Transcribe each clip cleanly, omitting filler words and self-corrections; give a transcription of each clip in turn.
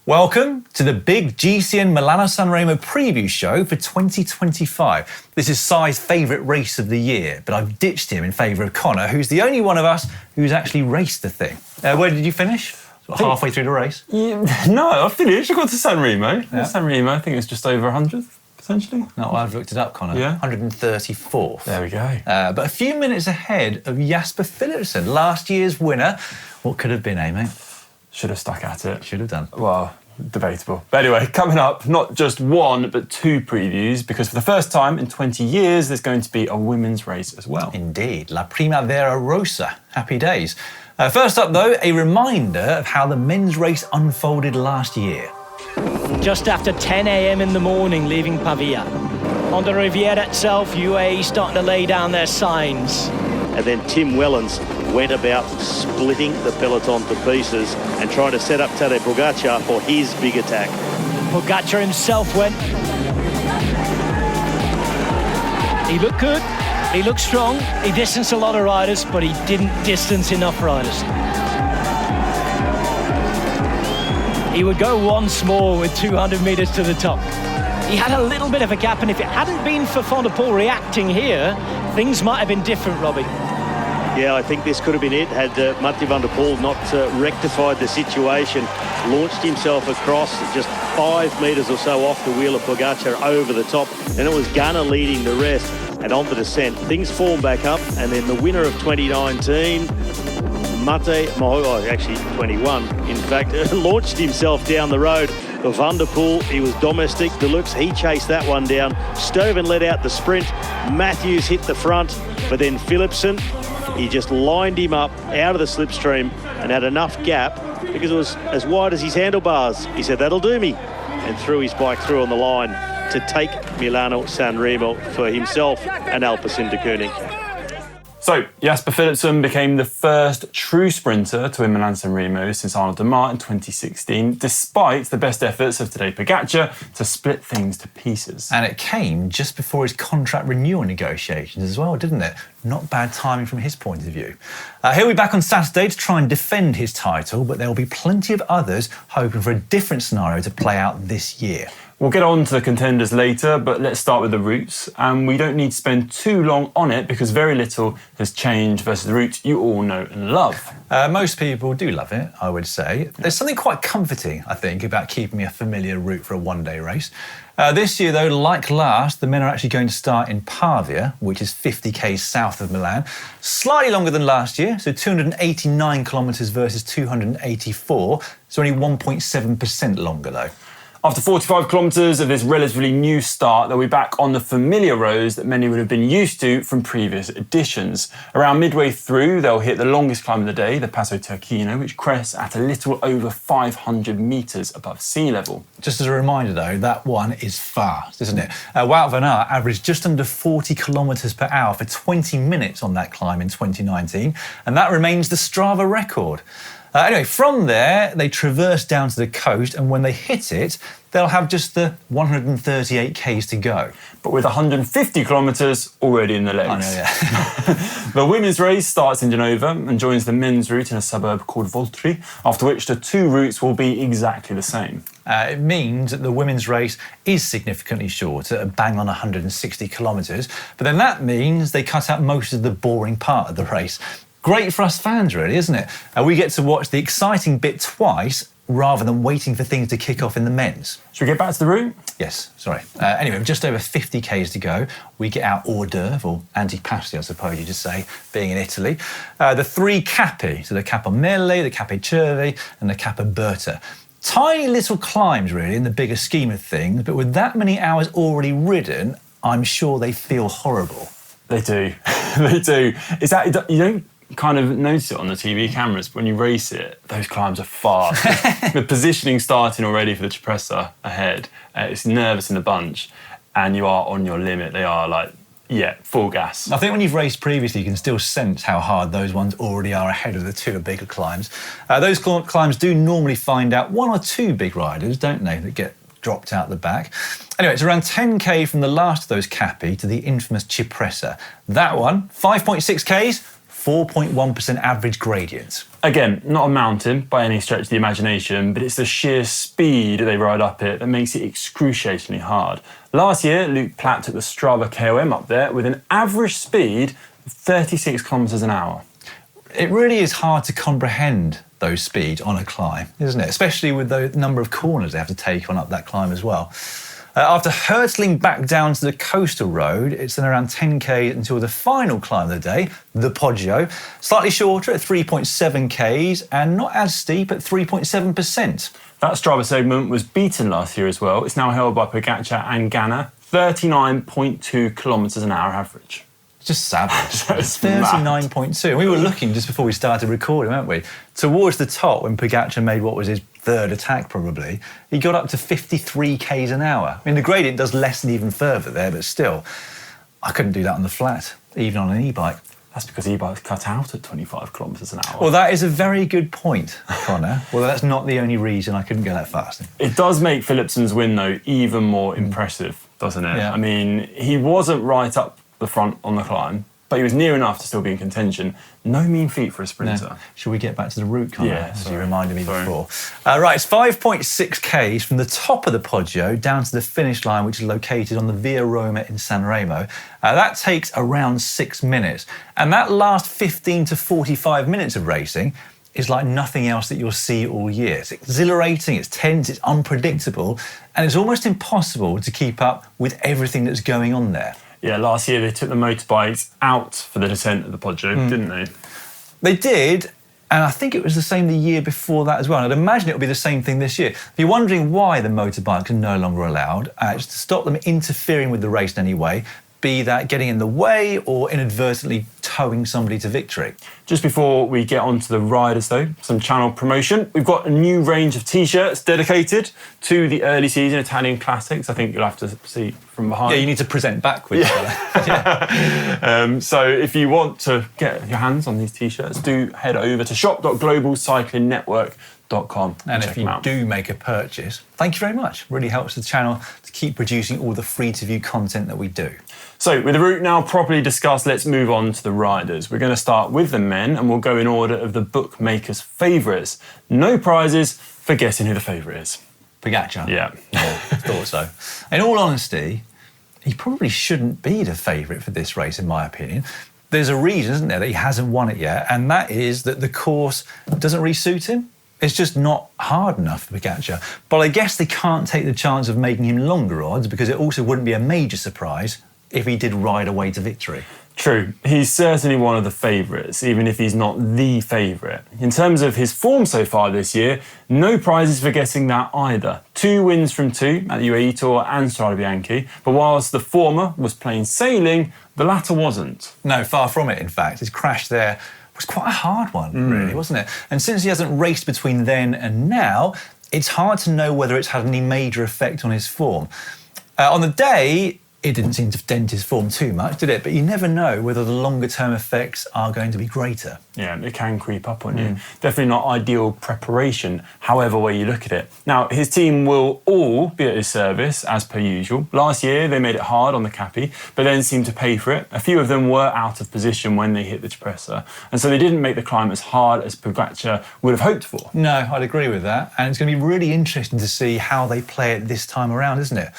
Welcome to the big GCN Milano-San Remo preview show for 2025. This is Si's favourite race of the year, but I've ditched him in favour of Connor, who's the only one of us who's actually raced the thing. Where did you finish? Halfway through the race? No, I finished. I got to San Remo. Yeah. San Remo, I think it was just over 100, potentially. No, I've looked it up, Connor. Yeah. 134th. There we go. But a few minutes ahead of Jasper Philipsen, last year's winner. What could have been, mate? Should have stuck at it. Should have done. Well, debatable. But anyway, coming up, not just one, but two previews, because for the first time in 20 years, there's going to be a women's race as well. Indeed. La Primavera Rosa. Happy days. First up, though, a reminder of how the men's race unfolded last year. Just after 10 a.m. in the morning, leaving Pavia. On the Riviera itself, UAE starting to lay down their signs. And then Tim Wellens went about splitting the peloton to pieces and trying to set up Tadej Pogačar for his big attack. Pogačar himself went. He looked good, he looked strong, he distanced a lot of riders, but he didn't distance enough riders. He would go once more with 200 metres to the top. He had a little bit of a gap, and if it hadn't been for Van der Poel reacting here, things might have been different, Robbie. Yeah, I think this could have been it had Mathieu van der Poel not rectified the situation, launched himself across just 5 metres or so off the wheel of Pogačar over the top, and it was Gunnar leading the rest, and on the descent. Things formed back up, and then the winner of 2019, actually 21, in fact, launched himself down the road. For Van der Poel, he was domestic deluxe. He chased that one down. Stoven led out the sprint. Matthews hit the front, but then Philipsen, he just lined him up out of the slipstream and had enough gap because it was as wide as his handlebars. He said, that'll do me, and threw his bike through on the line to take Milano-San Remo for himself and Alpecin-Deceuninck. So, Jasper Philipsen became the first true sprinter to win Milan-San Remo since Arnaud Démare in 2016, despite the best efforts of Tadej Pogačar to split things to pieces. And it came just before his contract renewal negotiations as well, didn't it? Not bad timing from his point of view. He'll be back on Saturday to try and defend his title, but there will be plenty of others hoping for a different scenario to play out this year. We'll get on to the contenders later, but let's start with the routes. And we don't need to spend too long on it because very little has changed versus the route you all know and love. Most people do love it, I would say. There's something quite comforting, I think, about keeping a familiar route for a one-day race. This year, though, like last, the men are actually going to start in Pavia, which is 50 k's south of Milan. Slightly longer than last year, so 289 kilometres versus 284. So only 1.7% longer, though. After 45 kilometres of this relatively new start, they'll be back on the familiar roads that many would have been used to from previous editions. Around midway through, they'll hit the longest climb of the day, the Passo Turchino, which crests at a little over 500 metres above sea level. Just as a reminder, though, that one is fast, isn't it? Wout van Aert averaged just under 40 kilometres per hour for 20 minutes on that climb in 2019, and that remains the Strava record. Anyway, from there, they traverse down to the coast, and when they hit it, they'll have just the 138 k's to go. But with 150 kilometres already in the legs. I know, yeah. The women's race starts in Genova and joins the men's route in a suburb called Voltri, after which the two routes will be exactly the same. It means that the women's race is significantly shorter, bang on 160 kilometres, but then that means they cut out most of the boring part of the race. Great for us fans, really, isn't it? We get to watch the exciting bit twice rather than waiting for things to kick off in the men's. Should we get back to the route? Yes, sorry. Anyway, with just over 50 k's to go, we get our hors d'oeuvre, or antipasti, I suppose you just say, being in Italy. The three Capi, so the Capo Melle, the Capo Cervi, and the Capo Berta. Tiny little climbs, really, in the bigger scheme of things, but with that many hours already ridden, I'm sure they feel horrible. They do. They do. Is that, you don't kind of notice it on the TV cameras, but when you race it, those climbs are fast. The positioning starting already for the Cipressa ahead, it's nervous in the bunch, and you are on your limit. They are like, yeah, full gas. I think when you've raced previously, you can still sense how hard those ones already are ahead of the two bigger climbs. Those climbs do normally find out one or two big riders, don't they, that get dropped out the back. Anyway, it's around 10k from the last of those Capi to the infamous Cipressa. That one, 5.6 k's, 4.1% average gradient. Again, not a mountain by any stretch of the imagination, but it's the sheer speed they ride up it that makes it excruciatingly hard. Last year, Luke Platt took the Strava KOM up there with an average speed of 36 kilometres an hour. It really is hard to comprehend those speeds on a climb, isn't it? Especially with the number of corners they have to take on up that climb as well. After hurtling back down to the coastal road, it's then around 10k until the final climb of the day, the Poggio. Slightly shorter at 3.7 k's and not as steep at 3.7%. That Strava segment was beaten last year as well. It's now held by Pogačar and Ganna, 39.2 kilometres an hour average. Just savage. That's 39.2. We were looking just before we started recording, weren't we? Towards the top, when Pogačar made what was his third attack probably, he got up to 53 k's an hour. I mean, the gradient does lessen even further there, but still, I couldn't do that on the flat, even on an e-bike. That's because e-bikes cut out at 25 kilometres an hour. Well, that is a very good point, Connor. Well, that's not the only reason I couldn't go that fast. It does make Philipsen's win, though, even more impressive, doesn't it? Yeah. I mean, he wasn't right up the front on the climb, but he was near enough to still be in contention. No mean feat for a sprinter. No. Should we get back to the route, Connor, Yeah, as sorry. you reminded me Sorry. before? Right, it's 5.6 k's from the top of the Poggio down to the finish line, which is located on the Via Roma in San Remo. That takes around 6 minutes. And that last 15 to 45 minutes of racing is like nothing else that you'll see all year. It's exhilarating, it's tense, it's unpredictable, and it's almost impossible to keep up with everything that's going on there. Yeah, last year they took the motorbikes out for the descent of the Poggio, didn't they? They did, and I think it was the same the year before that as well. And I'd imagine it'll be the same thing this year. If you're wondering why the motorbikes are no longer allowed, it's to stop them interfering with the race in any way, be that getting in the way or inadvertently towing somebody to victory. Just before we get on to the riders, though, some channel promotion. We've got a new range of T-shirts dedicated to the early season Italian classics. I think you'll have to see from behind. Yeah, you need to present backwards. Yeah. So if you want to get your hands on these T-shirts, do head over to shop.globalcyclingnetwork.com And check if you them out. do make a purchase, thank you very much. Really helps the channel to keep producing all the free-to-view content that we do. So with the route now properly discussed, let's move on to the riders. We're going to start with the men and we'll go in order of the bookmakers' favourites. No prizes for guessing who the favourite is. Pogačar. Yeah. Thought so. In all honesty, he probably shouldn't be the favourite for this race, in my opinion. There's a reason, isn't there, that he hasn't won it yet, and that is that the course doesn't really suit him. It's just not hard enough for Pogačar. But I guess they can't take the chance of making him longer odds because it also wouldn't be a major surprise if he did ride away to victory. True. He's certainly one of the favourites, even if he's not the favourite. In terms of his form so far this year, no prizes for guessing that either. 2 wins from 2 at the UAE Tour and Strade Bianche, but whilst the former was plain sailing, the latter wasn't. No, far from it, in fact. His crash there was quite a hard one, really, wasn't it? And since he hasn't raced between then and now, it's hard to know whether it's had any major effect on his form. On the day, it didn't seem to dent his form too much, did it? But you never know whether the longer-term effects are going to be greater. Yeah, it can creep up on you. Definitely not ideal preparation, however way you look at it. Now, his team will all be at his service, as per usual. Last year, they made it hard on the Capi, but then seemed to pay for it. A few of them were out of position when they hit the Cipressa, and so they didn't make the climb as hard as Pogačar would have hoped for. No, I'd agree with that. And it's going to be really interesting to see how they play it this time around, isn't it?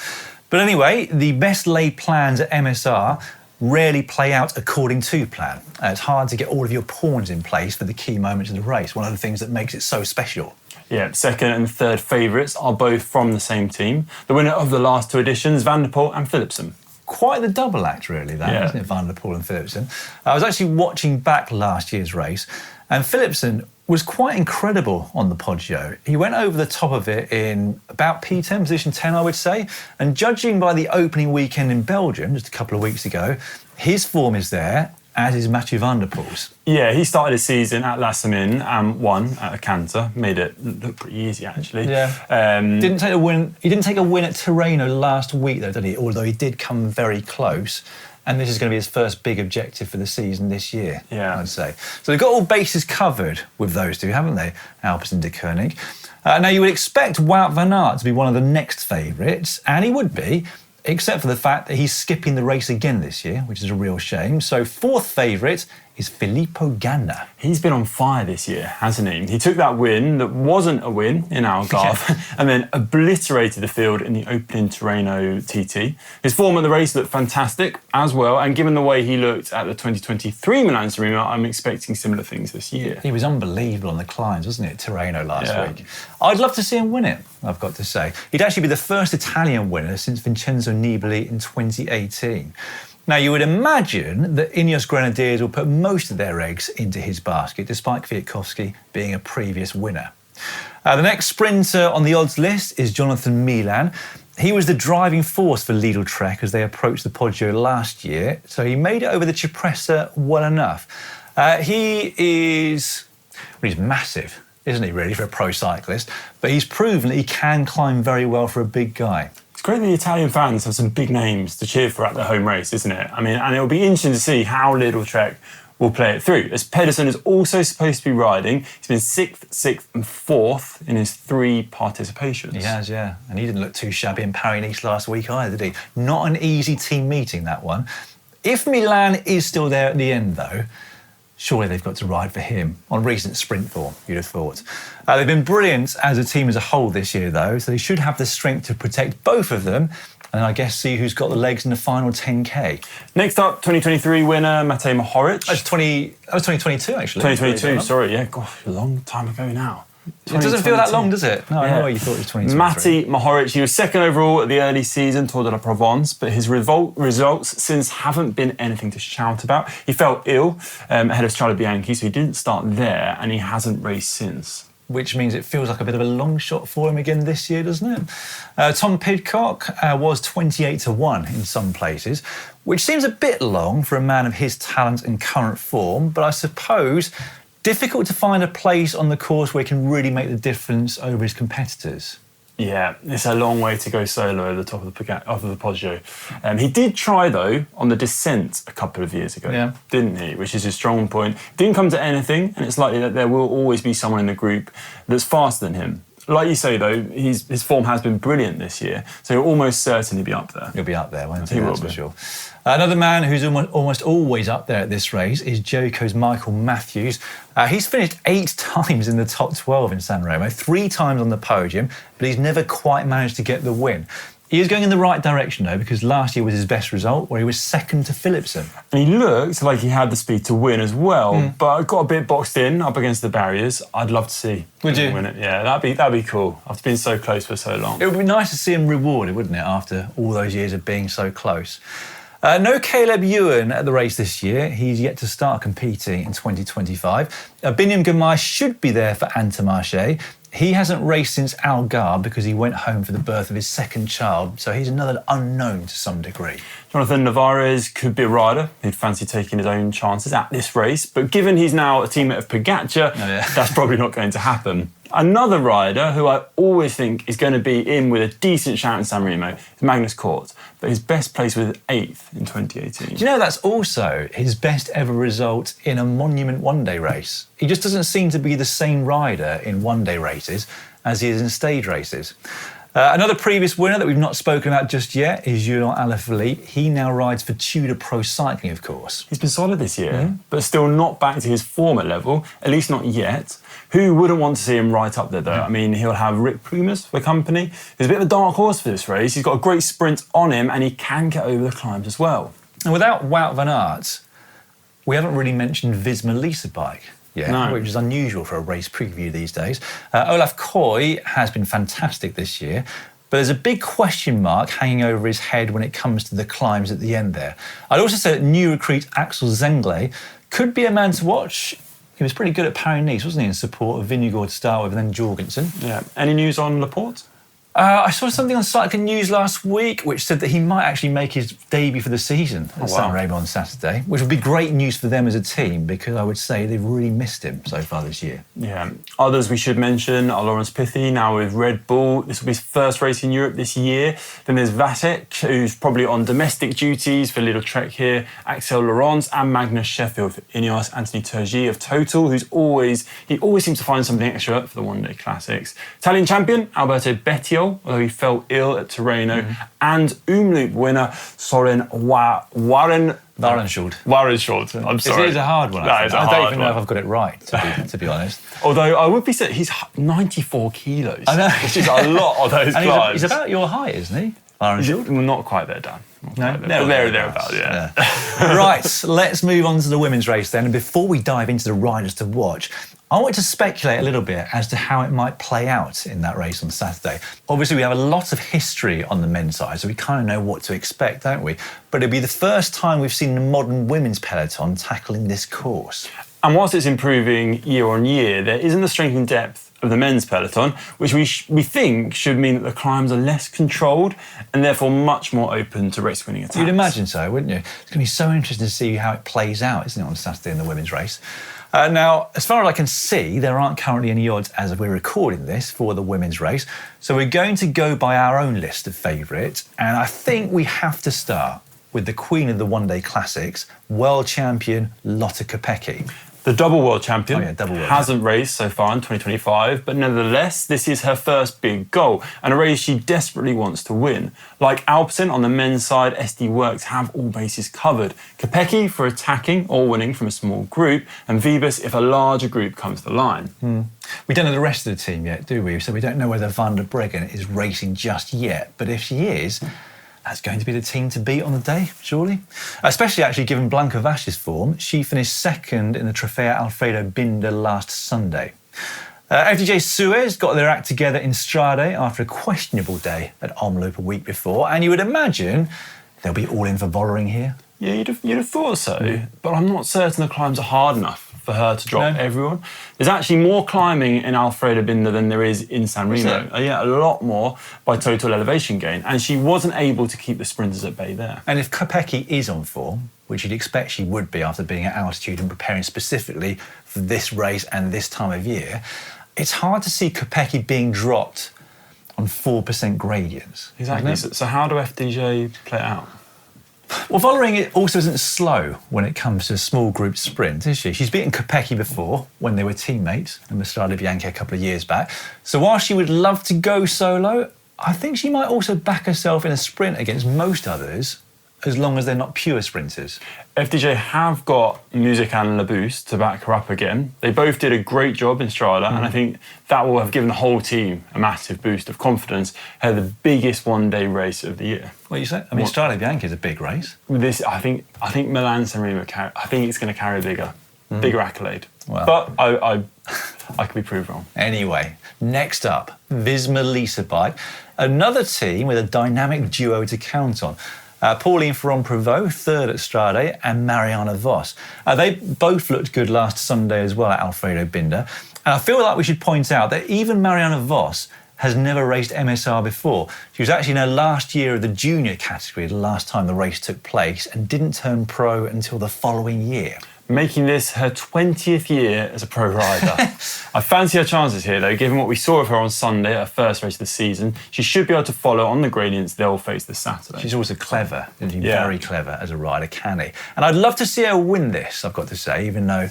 But anyway, the best laid plans at MSR rarely play out according to plan. It's hard to get all of your pawns in place for the key moments of the race, one of the things that makes it so special. Yeah, second and third favourites are both from the same team. The winner of the last 2 editions, Van der Poel and Philipsen. Quite the double act, really, that, Yeah. isn't it, Van der Poel and Philipsen? I was actually watching back last year's race, and Philipsen was quite incredible on the Poggio. He went over the top of it in about P10, position 10, I would say. And judging by the opening weekend in Belgium, just a couple of weeks ago, his form is there, as is Mathieu van der Poel's. Yeah, he started his season at La Samine and won at a canter. Made it look pretty easy, actually. Yeah. Didn't take a win. He didn't take a win at Tirreno last week, though, did he? Although he did come very close. And this is going to be his first big objective for the season this year, Yeah. I'd say. So they've got all bases covered with those two, haven't they? Alpes and De Koning. Now, you would expect Wout van Aert to be one of the next favourites, and he would be, except for the fact that he's skipping the race again this year, which is a real shame. So 4th favourite is Filippo Ganna. He's been on fire this year, hasn't he? He took that win that wasn't a win in Algarve and then obliterated the field in the opening Tirreno TT. His form at the race looked fantastic as well, and given the way he looked at the 2023 Milan-San Remo, I'm expecting similar things this year. He was unbelievable on the climbs, wasn't it, Tirreno last week? I'd love to see him win it, I've got to say. He'd actually be the first Italian winner since Vincenzo Nibali in 2018. Now, you would imagine that Ineos Grenadiers will put most of their eggs into his basket, despite Kwiatkowski being a previous winner. The next sprinter on the odds list is Jonathan Milan. He was the driving force for Lidl Trek as they approached the Poggio last year, so he made it over the Cipressa well enough. He's massive, isn't he, really, for a pro cyclist? But he's proven that he can climb very well for a big guy. It's great that the Italian fans have some big names to cheer for at the home race, isn't it? I mean, and it'll be interesting to see how Lidl Trek will play it through, as Pedersen is also supposed to be riding. He's been 6th and 4th in his 3 participations. He has, yeah. And he didn't look too shabby in Paris-Nice last week either, did he? Not an easy team meeting, that one. If Milan is still there at the end, though, surely they've got to ride for him on recent sprint form, you'd have thought. They've been brilliant as a team as a whole this year, though, so they should have the strength to protect both of them and I guess see who's got the legs in the final 10K. Next up, 2023 winner, Matej Mohoric. That was 2022, actually. 2022, sorry, yeah. Gosh, a long time ago now. It doesn't feel that long, does it? No, I know you thought it was 2023. Matej Mohoric, he was second overall at the early season, Tour de la Provence, but his results since haven't been anything to shout about. He fell ill ahead of Strade Bianchi, so he didn't start there, and he hasn't raced since. Which means it feels like a bit of a long shot for him again this year, doesn't it? Tom Pidcock was 28-1 in some places, which seems a bit long for a man of his talent and current form, but I suppose difficult to find a place on the course where he can really make the difference over his competitors. Yeah, it's a long way to go solo over the top of the Poggio. He did try, though, on the descent a couple of years ago, didn't he? Which is his strong point. Didn't come to anything, and it's likely that there will always be someone in the group that's faster than him. Like you say, though, his form has been brilliant this year, so he'll almost certainly be up there. He'll be up there, won't he? He will That's be. for sure. Another man who's almost always up there at this race is Joko's Michael Matthews. He's finished 8 times in the top 12 in San Remo, 3 times on the podium, but he's never quite managed to get the win. He is going in the right direction, though, because last year was his best result, where he was second to Philipsen. And he looked like he had the speed to win as well, but got a bit boxed in up against the barriers. I'd love to see him win it. Yeah, that'd be cool. I've been so close for so long. It would be nice to see him rewarded, wouldn't it, after all those years of being so close. No Caleb Ewan at the race this year. He's yet to start competing in 2025. Binyam Girmay should be there for Intermarché. He hasn't raced since Algarve because he went home for the birth of his second child, so he's another unknown to some degree. Jonathan Navarez could be a rider who'd fancy taking his own chances at this race, but given he's now a teammate of Pogacar, that's probably not going to happen. Another rider who I always think is going to be in with a decent shout in San Remo is Magnus Kort, but his best place was 8th in 2018. Do you know that's also his best ever result in a monument one-day race? He just doesn't seem to be the same rider in one-day races as he is in stage races. Another previous winner that we've not spoken about just yet is Julian Alaphilippe. He now rides for Tudor Pro Cycling, of course. He's been solid this year, but still not back to his former level, at least not yet. Who wouldn't want to see him right up there, though? I mean, he'll have Rick Primus for company. He's a bit of a dark horse for this race. He's got a great sprint on him, and he can get over the climbs as well. And without Wout van Aert, we haven't really mentioned Visma Lease Bike. Which is unusual for a race preview these days. Olaf Koy has been fantastic this year, but there's a big question mark hanging over his head when it comes to the climbs at the end there. I'd also say that new recruit Axel Zengler could be a man to watch. He was pretty good at Paris-Nice, wasn't he, in support of Vingegaard to start with and then Jorgensen. Yeah. Any news on Laporte? I saw something on Cycling News last week which said that he might actually make his debut for the season at San Remo on Saturday, which would be great news for them as a team because I would say they've really missed him so far this year. Yeah. Others we should mention are Lawrence Pithy, now with Red Bull. This will be his first race in Europe this year. Then there's Vasek, who's probably on domestic duties for Lidl Trek here, Axel Laurent and Magnus Sheffield for Ineos, Anthony Turgis of Total, he always seems to find something extra for the one-day classics. Italian champion, Alberto Bettiol, although he fell ill at Tirreno, and Umloop winner Soren Warren Warenschild. Warenschild. I'm sorry. It is a hard one. That is a I hard don't even know one. if I've got it right, to be honest. Although I would be saying he's 94 kilos. I know. Which is a lot of those And climbs. he's about your height, isn't he? Warenschild? Well, not quite there, Dan. No, Thereabouts, yeah. Right, let's move on to the women's race then. And before we dive into the riders to watch, I want to speculate a little bit as to how it might play out in that race on Saturday. Obviously, we have a lot of history on the men's side, so we kind of know what to expect, don't we? But it'll be the first time we've seen the modern women's peloton tackling this course. And whilst it's improving year on year, there isn't the strength and depth of the men's peloton, which we think should mean that the climbs are less controlled and therefore much more open to race-winning attacks. You'd imagine so, wouldn't you? It's going to be so interesting to see how it plays out, isn't it, on Saturday in the women's race? Now, as far as I can see, there aren't currently any odds as we're recording this for the women's race. So we're going to go by our own list of favourites. And I think we have to start with the queen of the one-day classics, world champion Lotte Kopecky. The double world champion hasn't raced so far in 2025, but nevertheless, this is her first big goal and a race she desperately wants to win. Like Alpecin on the men's side, SD Works have all bases covered. Kopecky for attacking or winning from a small group, and Vibus if a larger group comes to the line. We don't know the rest of the team yet, do we? So we don't know whether Van der Breggen is racing just yet. But if she is, that's going to be the team to beat on the day, surely. Especially actually given Blanca Vash's form. She finished second in the Trofeo Alfredo Binda last Sunday. FDJ Suez got their act together in Strade after a questionable day at Omloop a week before. And you would imagine they'll be all in for Vollering here. Yeah, you'd have thought so, but I'm not certain the climbs are hard enough for her to drop everyone. There's actually more climbing in Alfredo Binda than there is in San Remo. Yeah, a lot more by total elevation gain, and she wasn't able to keep the sprinters at bay there. And if Kopecky is on form, which you'd expect she would be after being at altitude and preparing specifically for this race and this time of year, it's hard to see Kopecky being dropped on 4% gradients. Exactly. So how do FDJ play it out? Well, Vollering also isn't slow when it comes to a small group sprint, is she? She's beaten Kopecky before when they were teammates in the Strade Bianche a couple of years back. So while she would love to go solo, I think she might also back herself in a sprint against most others, as long as they're not pure sprinters. FDJ have got Music and Labus to back her up again. They both did a great job in Strada, and I think that will have given the whole team a massive boost of confidence. Had the biggest one-day race of the year. What you say? I mean, Strade Bianche is a big race. With this, I think Milan-San Remo. I think it's going to carry a bigger accolade. Well. But I could be proved wrong. Anyway, next up, Visma Lease Bike, another team with a dynamic duo to count on. Pauline Ferrand-Prévot, third at Strade, and Mariana Vos. They both looked good last Sunday as well at Alfredo Binda. And I feel like we should point out that even Mariana Vos has never raced MSR before. She was actually in her last year of the junior category the last time the race took place and didn't turn pro until the following year. Making this her 20th year as a pro rider. I fancy her chances here, though, given what we saw of her on Sunday, her first race of the season. She should be able to follow on the gradients they'll face this Saturday. She's also clever, isn't she? Very clever as a rider, canny. And I'd love to see her win this, I've got to say, even though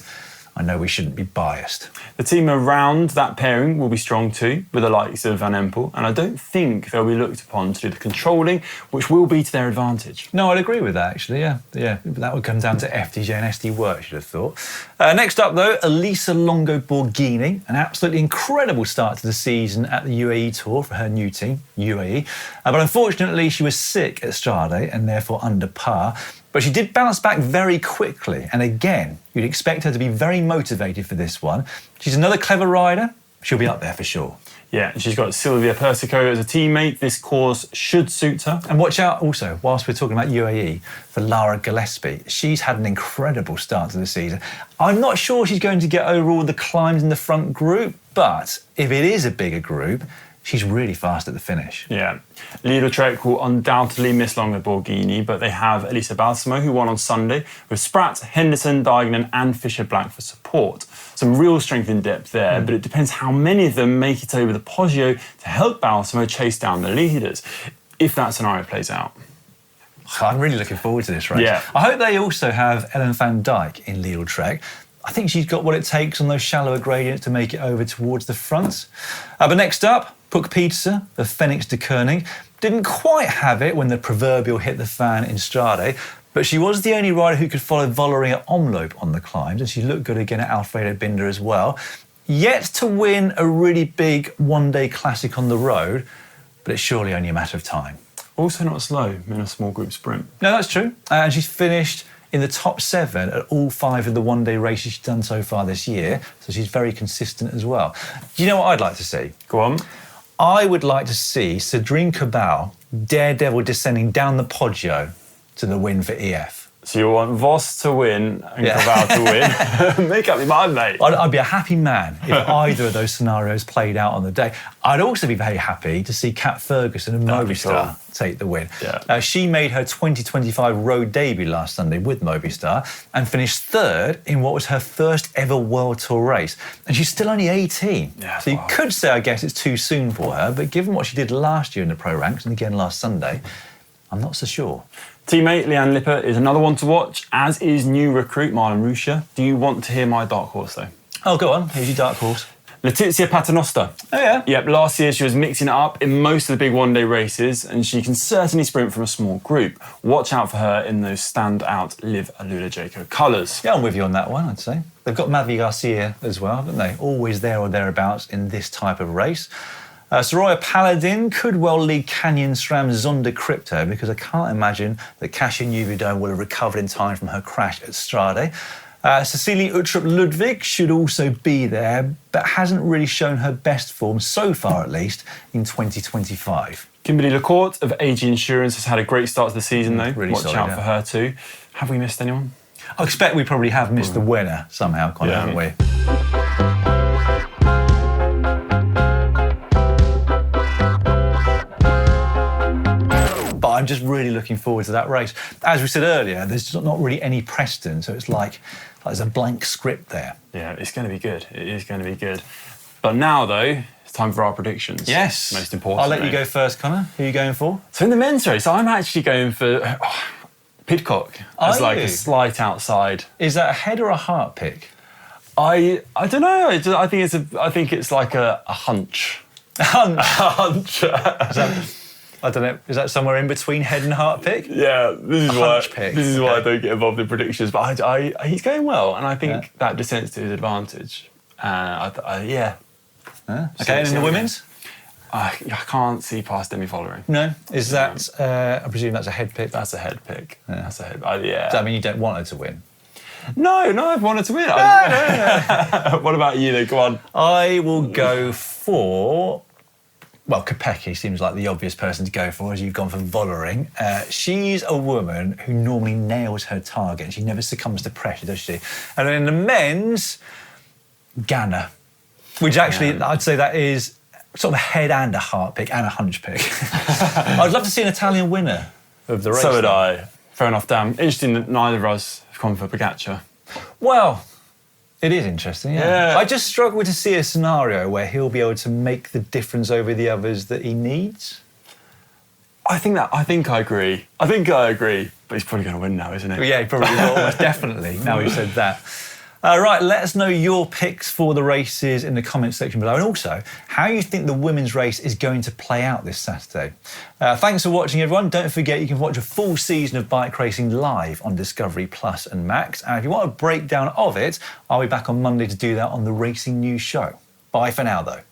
I know we shouldn't be biased. The team around that pairing will be strong too, with the likes of Van Empel, and I don't think they'll be looked upon to do the controlling, which will be to their advantage. No, I'd agree with that, actually, yeah. That would come down to FDJ and SD Works, you'd have thought. Next up, though, Elisa Longo Borghini, an absolutely incredible start to the season at the UAE Tour for her new team, UAE. But unfortunately, she was sick at Strade and therefore under par. But she did bounce back very quickly. And again, you'd expect her to be very motivated for this one. She's another clever rider. She'll be up there for sure. Yeah, and she's got Silvia Persico as a teammate. This course should suit her. And watch out also, whilst we're talking about UAE, for Lara Gillespie. She's had an incredible start to the season. I'm not sure she's going to get over all the climbs in the front group, but if it is a bigger group, she's really fast at the finish. Yeah. Lido Trek will undoubtedly miss Longo Borghini, but they have Elisa Balsamo, who won on Sunday, with Spratt, Henderson, Diagnan and Fisher-Black for support. Some real strength in depth there, but it depends how many of them make it over the Poggio to help Balsamo chase down the leaders, if that scenario plays out. I'm really looking forward to this race. Yeah. I hope they also have Ellen van Dijk in Lido Trek. I think she's got what it takes on those shallower gradients to make it over towards the front. But next up, Puk Pizza, the Phoenix de Koning, didn't quite have it when the proverbial hit the fan in Strade, But she was the only rider who could follow Valeria at Omloop on the climbs, and she looked good again at Alfredo Binder as well. Yet to win a really big one-day classic on the road, but it's surely only a matter of time. Also not slow in a small group sprint. No, that's true. And she's finished in the top 7 at all 5 of the one-day races she's done so far this year, so she's very consistent as well. Do you know what I'd like to see? Go on. I would like to see Cedrine Cabal daredevil descending down the Poggio to the win for EF. So you want Voss to win and Cabal to win? Make up your mind, mate. I'd be a happy man if either of those scenarios played out on the day. I'd also be very happy to see Kat Ferguson and Movistar take the win. Yeah. She made her 2025 road debut last Sunday with Movistar and finished 3rd in what was her first ever World Tour race. And she's still only 18. Yeah, so you could say, I guess, it's too soon for her, but given what she did last year in the pro ranks and again last Sunday, I'm not so sure. Teammate Leanne Lipper is another one to watch, as is new recruit Marlon Ruscia. Do you want to hear my dark horse, though? Oh, go on. Here's your dark horse. Letizia Paternoster. Oh, yeah? Yep, last year she was mixing it up in most of the big one-day races, and she can certainly sprint from a small group. Watch out for her in those stand-out Liv Alula-Jayco colours. Yeah, I'm with you on that one, I'd say. They've got Mavi Garcia as well, haven't they? Always there or thereabouts in this type of race. Soraya Paladin could well lead Canyon SRAM's Zonda Crypto, because I can't imagine that Kasia Nieuwenhoven will have recovered in time from her crash at Strade. Cecilie Uttrup Ludwig should also be there, but hasn't really shown her best form, so far at least, in 2025. Kimberly Lecourt of AG Insurance has had a great start to the season, though. Really Watch solid, out for her too. Have we missed anyone? I expect we probably have missed the winner somehow, haven't we? But I'm just really looking forward to that race. As we said earlier, there's not really any precedent, so it's like there's a blank script there. Yeah, it's going to be good. It is going to be good. But now, though, it's time for our predictions. Yes. Most important. I'll let you go first, Connor. Who are you going for? So in the men's race, I'm actually going for Pidcock as like a slight outside. Is that a head or a heart pick? I don't know. I think it's like a hunch. A hunch. I don't know. Is that somewhere in between head and heart pick? Yeah, this is why I don't get involved in predictions. But he's going well, and I think that descends to his advantage. Okay, and in the women's? I can't see past Demi Vollering. No. Is that? I presume that's a head pick. That's a head pick. Yeah. That's a head. Does that mean you don't want her to win? No, I've wanted to win. No. What about you, though? Go on. I will go for. Well, Kopecky seems like the obvious person to go for, as you've gone for Vollering. She's a woman who normally nails her target, and she never succumbs to pressure, does she? And then in the men's, Ganna, which actually I'd say that is sort of a head and a heart pick and a hunch pick. I'd love to see an Italian winner of the race. So would I. Fair enough, Dan. Interesting that neither of us have gone for Pogacar. Well, it is interesting, yeah. I just struggle to see a scenario where he'll be able to make the difference over the others that he needs. I think I agree. But he's probably going to win now, isn't he? Well, yeah, he probably will, almost definitely, now we've said that. Right, let us know your picks for the races in the comments section below, and also how you think the women's race is going to play out this Saturday. Thanks for watching, everyone. Don't forget you can watch a full season of bike racing live on Discovery Plus and Max. And if you want a breakdown of it, I'll be back on Monday to do that on the Racing News Show. Bye for now, though.